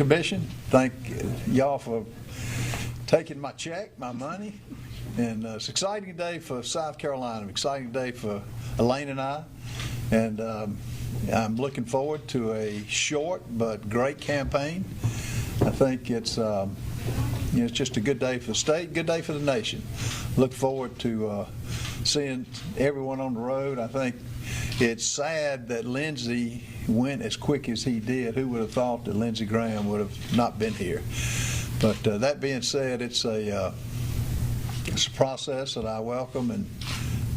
Commission. Thank y'all for taking my check, my money. And it's an exciting day for South Carolina, an exciting day for Elaine and I. And I'm looking forward to a short but great campaign. I think it's just a good day for the state, good day for the nation. Look forward to seeing everyone on the road. I think it's sad that Lindsey went as quick as he did. Who would have thought that Lindsey Graham would have not been here? But that being said, it's a process that I welcome, and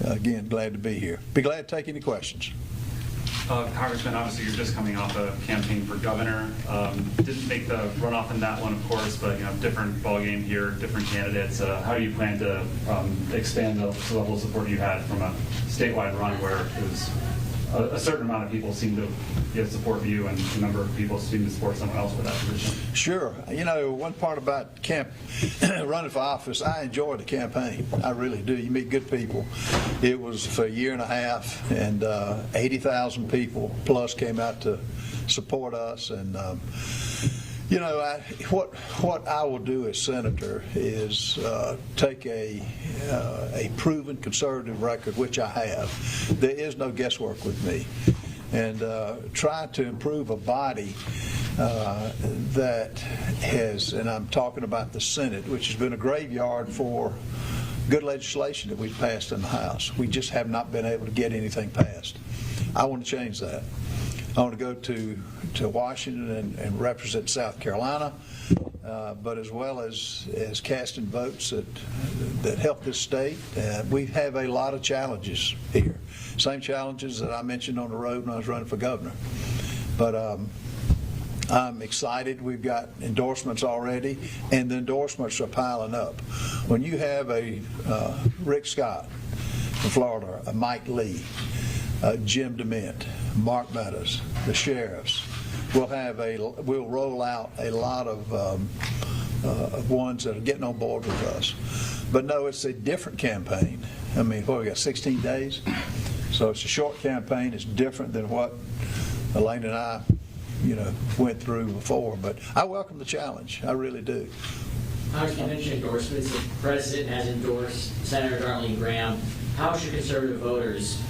again, glad to be here. Be glad to take any questions. Congressman, obviously you're just coming off a campaign for governor. Didn't make the runoff in that one, of course, but different ballgame here, different candidates. How do you plan to expand the level of support you had from a statewide run where it was a certain amount of people seem to support you and a number of people seem to support someone else for that position? Sure. One part about running for office, I enjoy the campaign. I really do. You meet good people. It was for a year and a half, and 80,000 people plus came out to support us. And what I will do as senator is take a proven conservative record, which I have. There is no guesswork with me, and try to improve a body that has, and I'm talking about the Senate, which has been a graveyard for good legislation that we've passed in the House. We just have not been able to get anything passed. I want to change that. I want to go to Washington and represent South Carolina, but as well as casting votes that help this state. We have a lot of challenges here. Same challenges that I mentioned on the road when I was running for governor. But I'm excited. We've got endorsements already, and the endorsements are piling up. When you have a Rick Scott from Florida, a Mike Lee, Jim DeMint, Mark Meadows, the sheriffs, we'll roll out a lot of ones that are getting on board with us. But no, it's a different campaign. I mean, we got 16 days, so it's a short campaign. It's different than what Elaine and I, went through before. But I welcome the challenge. I really do. Congressman, you mentioned endorsements. The President has endorsed Senator Lindsey Graham. How should conservative voters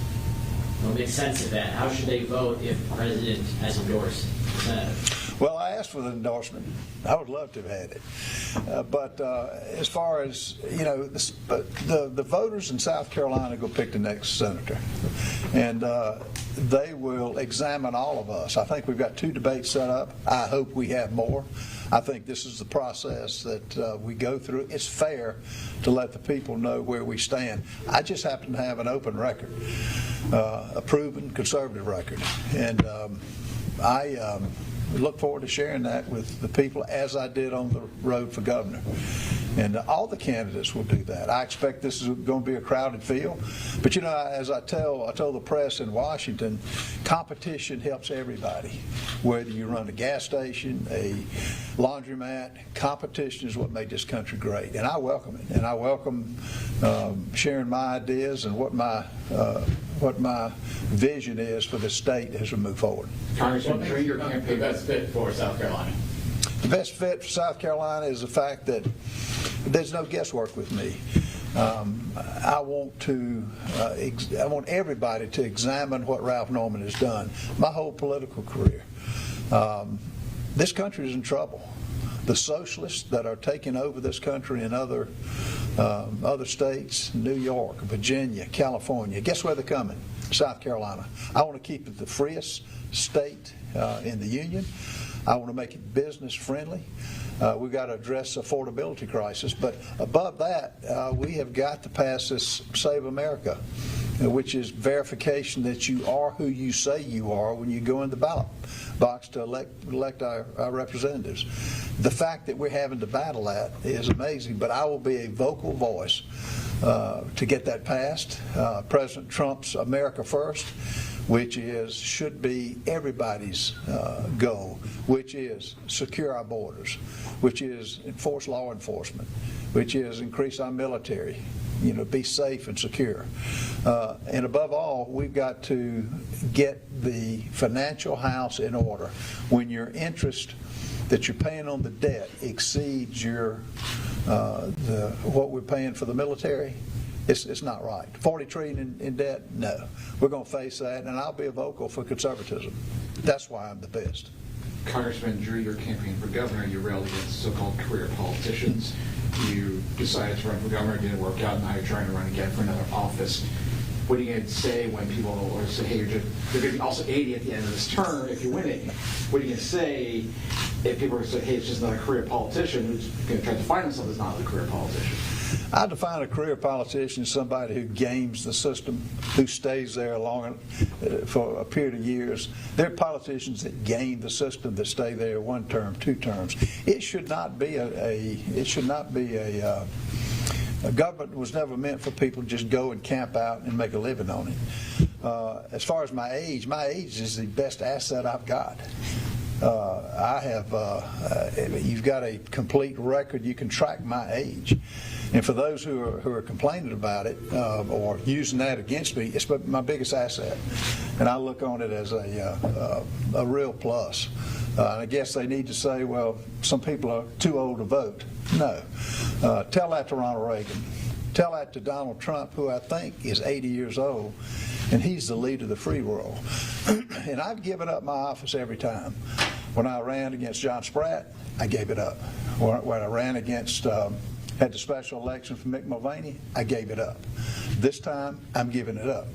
make sense of that? How should they vote if the President has endorsed the Senator? Well, I asked for the endorsement. I would love to have had it. But as far as, the voters in South Carolina go pick the next senator. And they will examine all of us. I think we've got 2 debates set up. I hope we have more. I think this is the process that we go through. It's fair to let the people know where we stand. I just happen to have an open record, a proven conservative record. And I look forward to sharing that with the people as I did on the road for governor. And all the candidates will do that. I expect this is going to be a crowded field. But, as I told the press in Washington, competition helps everybody. Whether you run a gas station, a laundromat, competition is what made this country great. And I welcome it. And I welcome sharing my ideas and what my vision is for the state as we move forward. Congressman, what your campaign best fit for South Carolina? The best fit for South Carolina is the fact that there's no guesswork with me. I want everybody to examine what Ralph Norman has done. My whole political career. This country is in trouble. The socialists that are taking over this country in other states, New York, Virginia, California, guess where they're coming? South Carolina. I want to keep it the freest state in the union. I want to make it business friendly. We've got to address the affordability crisis. But above that, we have got to pass this Save America, which is verification that you are who you say you are when you go in the ballot box to elect our representatives. The fact that we're having to battle that is amazing, but I will be a vocal voice to get that passed. President Trump's America First, which should be everybody's goal, which is secure our borders, which is enforce law enforcement, which is increase our military, be safe and secure. And above all, we've got to get the financial house in order. When your interest that you're paying on the debt exceeds your what we're paying for the military, it's not right. 40 trillion in debt? No. We're going to face that, and I'll be a vocal for conservatism. That's why I'm the best. Congressman, during your campaign for governor, you railed against so-called career politicians. You decided to run for governor, it didn't work out, and now you're trying to run again for another office. What are you going to say when people will say, hey, they're going to be also 80 at the end of this term if you win it? What are you going to say if people are going to say, hey, it's just not a career politician who's going to try to define himself as not a career politician? I define a career politician as somebody who games the system, who stays there for a period of years. There are politicians that game the system, that stay there 1 term, 2 terms. It should not be a government was never meant for people to just go and camp out and make a living on it. As far as my age is the best asset I've got. You've got a complete record. You can track my age. And for those who are complaining about it or using that against me, it's my biggest asset. And I look on it as a real plus. And I guess they need to say, well, some people are too old to vote. No. Tell that to Ronald Reagan. Tell that to Donald Trump, who I think is 80 years old, and he's the leader of the free world. And I've given up my office every time. When I ran against John Spratt, I gave it up. When I ran against, had the special election for Mick Mulvaney, I gave it up. This time, I'm giving it up.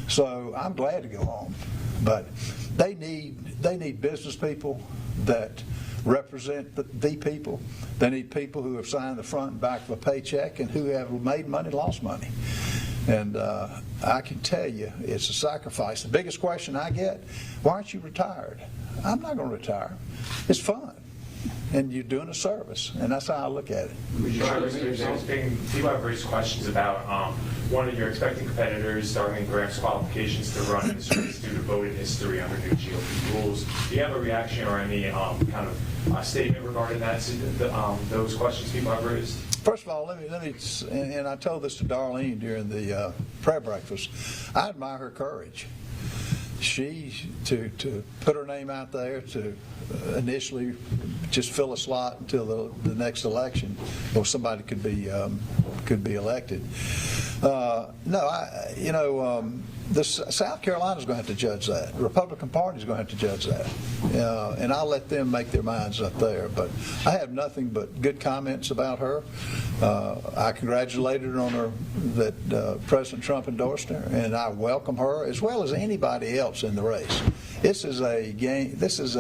So I'm glad to go home. But they need business people that represent the people. They need people who have signed the front and back of a paycheck and who have made money, lost money. And I can tell you, it's a sacrifice. The biggest question I get, why aren't you retired? I'm not going to retire. It's fun. And you're doing a service. And that's how I look at it. People have raised questions about one of your expecting competitors, Lindsey Graham's qualifications to run in this race due to voting history under new GOP rules. Do you have a reaction or any kind of statement regarding that? Those questions people have raised? First of all, let me, and I told this to Darlene during the prayer breakfast. I admire her courage. To put her name out there, to initially just fill a slot until the next election, or somebody could be elected. South Carolina's going to have to judge that. The Republican Party's going to have to judge that, and I'll let them make their minds up there. But I have nothing but good comments about her. I congratulated her on her that President Trump endorsed her, and I welcome her as well as anybody else in the race. This is a game. This is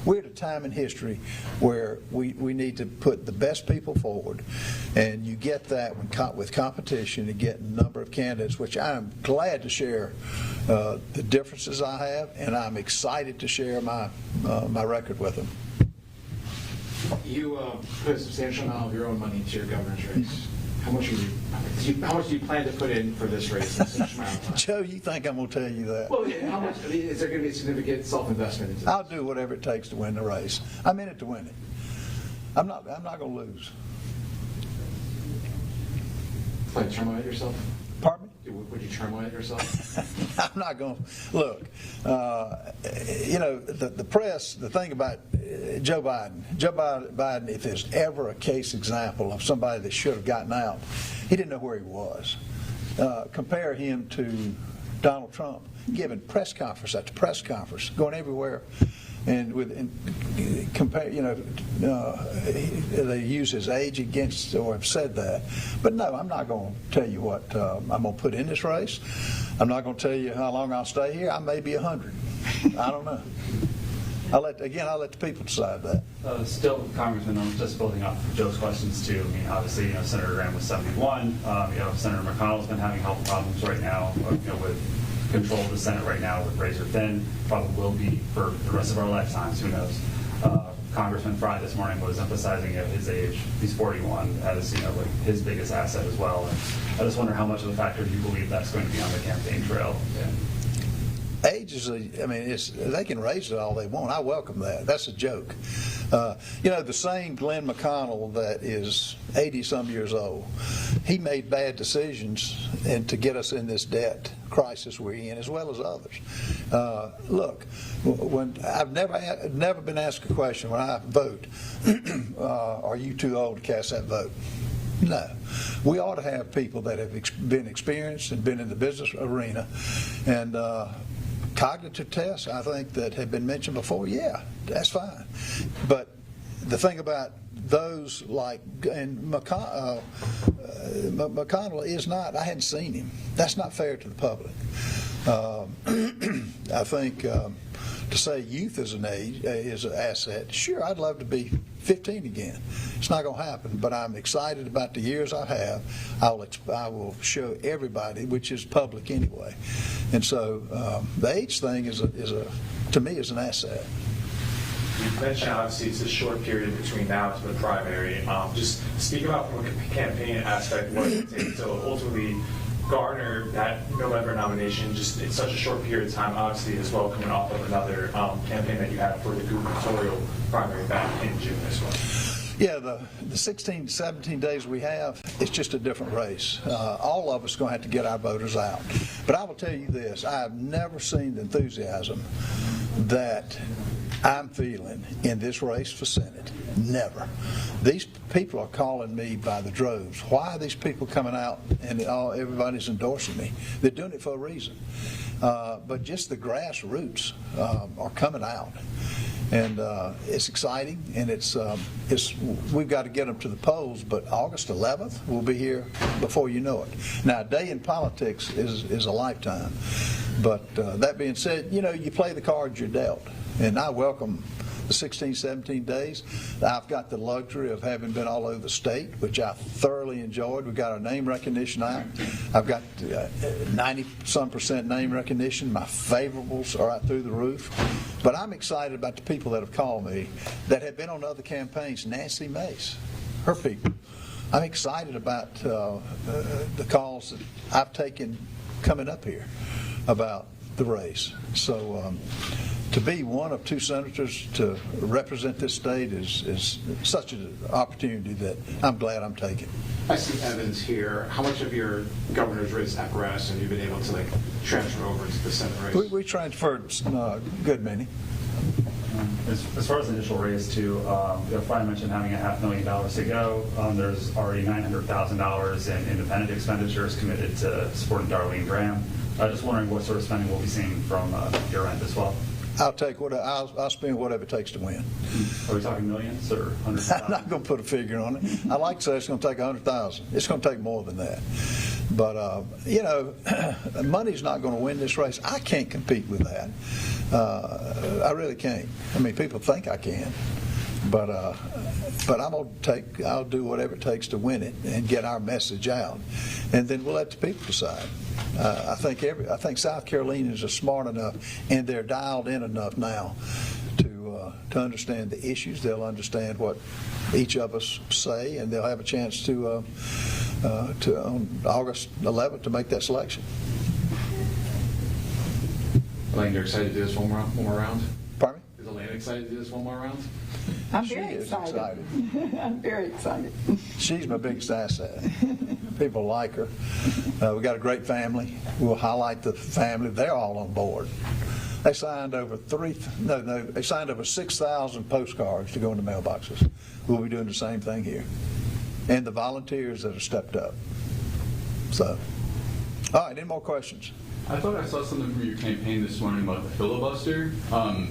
we're at a time in history where we need to put the best people forward, and you get that with competition. You get a number of candidates, which I'm glad to share the differences I have, and I'm excited to share my record with them. You put a substantial amount of your own money into your governor's race. How much do you plan to put in for this race in such amount of time? Joe, you think I'm going to tell you that? Well, yeah, how much? I mean, is there going to be a significant self-investment into this? I'll do whatever it takes to win the race. I'm in it to win it. I'm not going to lose. Like terminate yourself? Pardon me? Would you terminate yourself? I'm not going to. Look, the press, the thing about Joe Biden, if there's ever a case example of somebody that should have gotten out, he didn't know where he was. Compare him to Donald Trump, giving press conference after press conference, going everywhere. And compare, they use his age against, or have said that. But no, I'm not going to tell you what I'm going to put in this race. I'm not going to tell you how long I'll stay here. I may be 100. I don't know. I'll let the people decide that. Still, Congressman, I'm just building off of Joe's questions too. I mean, obviously, Senator Graham was 71. Senator McConnell's been having health problems right now. With control of the Senate right now with razor thin, probably will be for the rest of our lifetimes, who knows. Congressman Fry this morning was emphasizing his age. He's 41 as his biggest asset as well. And I just wonder how much of a factor do you believe that's going to be on the campaign trail? Yeah. Age is they can raise it all they want. I welcome that. That's a joke. The same Glenn McConnell that is 80-some years old, he made bad decisions and to get us in this debt crisis we're in, as well as others. Look, when I've never been asked a question when I vote, are you too old to cast that vote? No. We ought to have people that have been experienced and been in the business arena. And cognitive tests, I think, that have been mentioned before, yeah, that's fine. But the thing about those like, and McConnell is not, I hadn't seen him. That's not fair to the public. I think to say youth is an asset, sure, I'd love to be 15 again. It's not going to happen, but I'm excited about the years I have. I will show everybody, which is public anyway. And so the age thing to me is an asset. You mentioned obviously it's a short period between now to the primary. Just speak about from a campaign aspect what it takes to ultimately garner that November nomination. Just it's such a short period of time, obviously, as well, coming off of another campaign that you had for the gubernatorial primary back in June as well. Yeah, the 16, 17 days we have, it's just a different race. All of us are going to have to get our voters out. But I will tell you this, I have never seen the enthusiasm that I'm feeling in this race for Senate. Never. These people are calling me by the droves. Why are these people coming out and everybody's endorsing me? They're doing it for a reason. But just the grassroots are coming out. And it's exciting, and we've got to get them to the polls, but August 11th, we'll be here before you know it. Now, a day in politics is a lifetime. But that being said, you play the cards you're dealt. And I welcome the 16, 17 days. I've got the luxury of having been all over the state, which I thoroughly enjoyed. We've got our name recognition out. I've got 90-some% name recognition. My favorables are out through the roof. But I'm excited about the people that have called me that have been on other campaigns. Nancy Mace, her people. I'm excited about the calls that I've taken coming up here about the race. So to be one of two senators to represent this state is such an opportunity that I'm glad I'm taking. I see Evans here. How much of your governor's race apparatus have you been able to transfer over into the Senate race? We transferred a good many. As far as the initial raise too, Brian mentioned having $500,000 to go. There's already $900,000 in independent expenditures committed to supporting Darlene Graham. Just wondering what sort of spending we'll be seeing from your end as well. I'll spend whatever it takes to win. Are we talking millions or hundreds of I'm not going to put a figure on it. I like to say it's going to take 100,000. It's going to take more than that. But money's not going to win this race. I can't compete with that. I really can't. I mean, people think I can, but I'll do whatever it takes to win it and get our message out, and then we'll let the people decide. I think South Carolinians are smart enough and they're dialed in enough now to understand the issues. They'll understand what each of us say, and they'll have a chance to on August 11th to make that selection. Elaine, you're excited to do this one more round? Pardon me? Is Elaine excited to do this one more round? I'm She very is excited. I'm very excited. She's my biggest asset. People like her. We got a great family. We'll highlight the family. They're all on board. They signed over they signed over 6,000 postcards to go in the mailboxes. We'll be doing the same thing here. And the volunteers that have stepped up. So, all right, any more questions? I thought I saw something from your campaign this morning about the filibuster. If I'm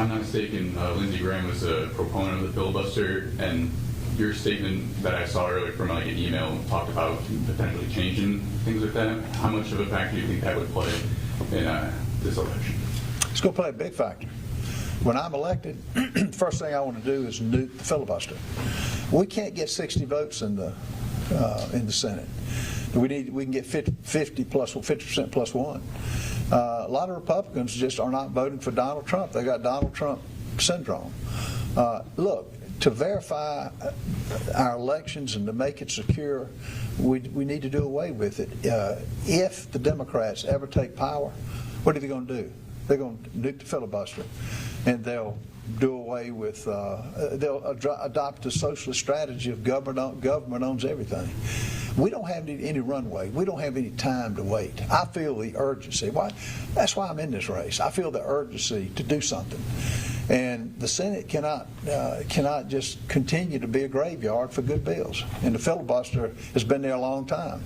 not mistaken, Lindsey Graham was a proponent of the filibuster, and your statement that I saw earlier from an email talked about potentially changing things like that. How much of a factor do you think that would play in this election? It's going to play a big factor. When I'm elected, first thing I want to do is nuke the filibuster. We can't get 60 votes in the Senate. We can get 50% plus one. A lot of Republicans just are not voting for Donald Trump. They got Donald Trump syndrome. Look, to verify our elections and to make it secure, we need to do away with it. If the Democrats ever take power, what are they going to do? They're going to nuke the filibuster. and they'll do away with, they'll adopt a socialist strategy of government owns everything. We don't have any runway. We don't have any time to wait. I feel the urgency. That's why I'm in this race. I feel the urgency to do something. And the Senate cannot just continue to be a graveyard for good bills. And the filibuster has been there a long time.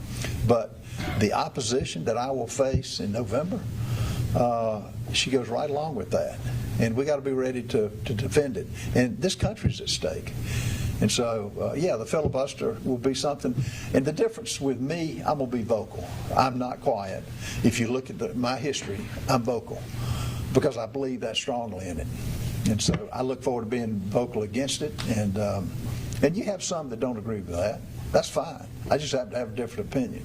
But the opposition that I will face in November, she goes right along with that. And we got to be ready to defend it. And this country's at stake. And so, the filibuster will be something. And the difference with me, I'm going to be vocal. I'm not quiet. If you look at my history, I'm vocal because I believe that strongly in it. And so I look forward to being vocal against it. And you have some that don't agree with that. That's fine. I just happen to have a different opinion.